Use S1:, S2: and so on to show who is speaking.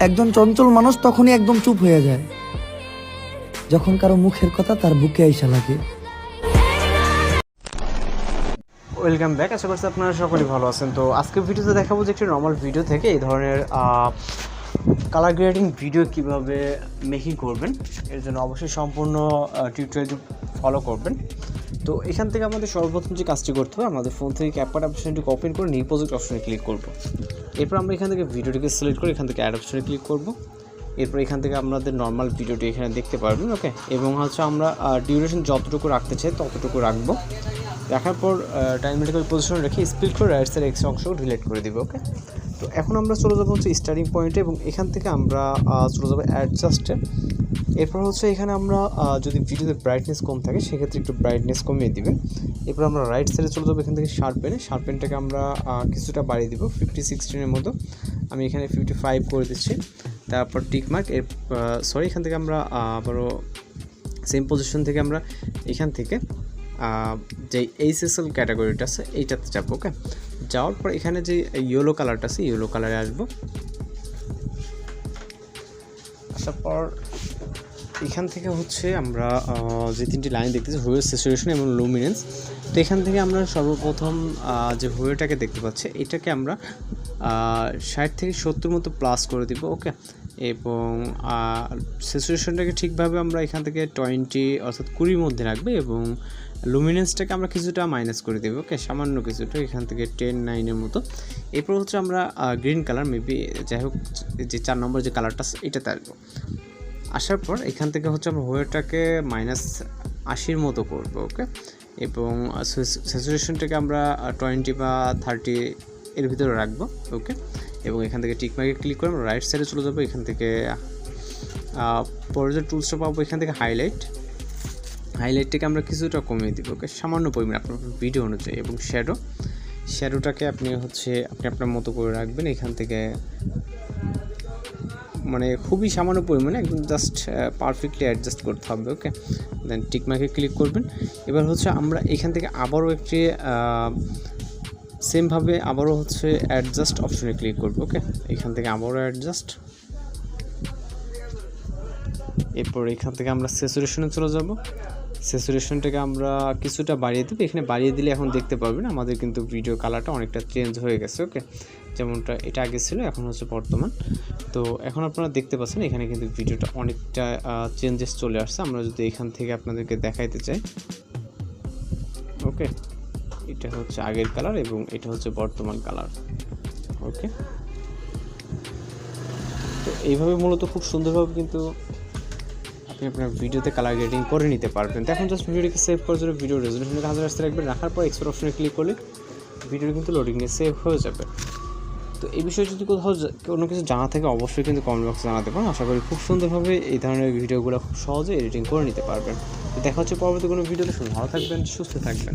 S1: একজন চঞ্চল মানুষ তখনই একদম চুপ হয়ে যায় যখন কারো মুখের কথা তার বুকে আইসা লাগে।
S2: ওয়েলকাম ব্যাক, আশা করছি আপনারা সকলেই ভালো আছেন। তো আজকের ভিডিওতে দেখাবো যে একটি নর্মাল ভিডিও থেকে এই ধরনের কালার গ্রেডিং ভিডিও কিভাবে মেকিং করবেন। এর জন্য অবশ্যই সম্পূর্ণ টিউটোরিয়ালটি ফলো করবেন। তো এখান থেকে আমাদের সর্বপ্রথম যে কাজটি করতে হবে, আমাদের ফোন থেকে ক্যাপকাট অপশনটি ওপেন করে নিউ প্রজেক্ট অপশনে ক্লিক করব। এরপর আমরা এখান থেকে ভিডিওটিকে সিলেক্ট করে এখান থেকে অ্যাড অপশনে ক্লিক করব। এরপর এখান থেকে আমাদের নর্মাল ভিডিওটি এখানে দেখতে পারবেন। ওকে, এবং হচ্ছে আমরা ডিউরেশন যতটুকু রাখতে চাই ততটুকু রাখবো। রাখার পর টাইমেটিক্যাল পজিশনে রেখে স্প্লিট করে রাইট সাইড এক্স অংশ ডিলিট করে দিব। ওকে, তো এখন আমরা চলে যাবো হচ্ছে স্টার্টিং পয়েন্টে এবং এখান থেকে আমরা চলে যাবো অ্যাডজাস্টে। এরপর হচ্ছে এখানে আমরা যদি ভিডিওতে ব্রাইটনেস কম থাকে সেক্ষেত্রে একটু ব্রাইটনেস কমিয়ে দিবেন। এরপর আমরা রাইট সাইডে চলে যাবো, এখান থেকে শার্পেনটাকে আমরা কিছুটা বাড়িয়ে দিব 50-60 মতো। আমি এখানে 55 করে দিচ্ছি। তারপর টিকমার্ক এখান থেকে আমরা আবারও সেম পজিশন থেকে আমরা এখান থেকে যে এইচএসএল ক্যাটাগরিটা আছে এইটাতে যাবো। ওকে, যাওয়ার পর এখানে যে ইয়েলো কালারটা আছে ইয়েলো কালারে আসবো। আসার পর এখান থেকে হচ্ছে আমরা যে তিনটি লাইন দেখতেছি, হুয়ে, স্যাচুরেশন এবং লুমিনেন্স। তো এখান থেকে আমরা সর্বপ্রথম যে হুয়েটাকে দেখতে পাচ্ছি এটাকে আমরা 60 থেকে 70 মতো প্লাস করে দিব। ওকে, এবং স্যাচুরেশনটাকে ঠিকভাবে আমরা এখান থেকে 20 অর্থাৎ 20 মধ্যে রাখবে এবং লুমিনেন্সটাকে আমরা কিছুটা মাইনাস করে দেবো। ওকে, সামান্য কিছুটা, এখান থেকে 10-9 মতো। এরপর হচ্ছে আমরা গ্রিন কালার মেবি যাই হোক যে 4 নম্বর যে কালারটা আছে এটাতে আসবো। আসার পর এখান থেকে হচ্ছে আমরা হোয়াইটটাকে -80 মতো করবো। ওকে, এবং স্যাচুরেশনটাকে আমরা 20 বা 30 এর ভিতরে রাখবো। ওকে, এবং এখান থেকে টিকমার্কে ক্লিক করে আমরা রাইট সাইডে চলে যাবো। এখান থেকে পরে যে টুলসটা পাবো এখান থেকে হাইলাইটটাকে আমরা কিছুটা কমিয়ে দিব। ওকে, সামান্য পরিমাণ আপনার ভিডিও অনুযায়ী। এবং শ্যাডোটাকে আপনি আপনার মতো করে রাখবেন। এখান থেকে মানে খুবই সামান্য পরিমাণে, একদম জাস্ট পারফেক্টলি অ্যাডজাস্ট করতে হবে। ওকে, দেন টিকমার্কে ক্লিক করবেন। এবার হচ্ছে আমরা এখান থেকে আবারও একটি সেমভাবে আবারও হচ্ছে অ্যাডজাস্ট অপশনে ক্লিক করব। ওকে, এখান থেকে আবারও অ্যাডজাস্ট। এরপর এখান থেকে আমরা স্যাচুরেশনে চলে যাব। স্যাচুরেশনটাকে আমরা কিছুটা বাড়িয়ে দেবো। এখানে বাড়িয়ে দিলে এখন দেখতে পারবেন আমাদের কিন্তু ভিডিও কালারটা অনেকটা চেঞ্জ হয়ে গেছে। ওকে, যেমনটা এটা আগে ছিল এখন হচ্ছে বর্তমান। তো এখন আপনারা দেখতে পাচ্ছেন এখানে কিন্তু ভিডিওটা অনেকটা চেঞ্জেস চলে আসছে। আমরা যদি এখান থেকে আপনাদেরকে দেখাইতে চাই, ওকে, এটা হচ্ছে আগের কালার এবং এটা হচ্ছে বর্তমান কালার। ওকে, তো এইভাবে মূলত খুব সুন্দরভাবে কিন্তু আপনি আপনার ভিডিওতে কালার গ্রেডিং করে নিতে পারবেন। তো এখন জাস্ট ভিডিওটিকে সেভ করার জন্য ভিডিও রেজলিউশনকে 1000 আসতে রাখবেন। রাখার পর এক্সপোর্ট অপশনে ক্লিক করলে ভিডিওটি কিন্তু লোডিং নিয়ে সেভ হয়ে যাবে। তো এই বিষয়ে যদি কোথাও কোনো কিছু জানা থাকে অবশ্যই কিন্তু কমেন্ট বক্সে জানাতে পারেন। আশা করি খুব সুন্দরভাবে এই ধরনের ভিডিওগুলো খুব সহজে এডিটিং করে নিতে পারবেন। তো দেখা হচ্ছে পরবর্তী কোনো ভিডিওতে। ভালো থাকবেন, সুস্থ থাকবেন।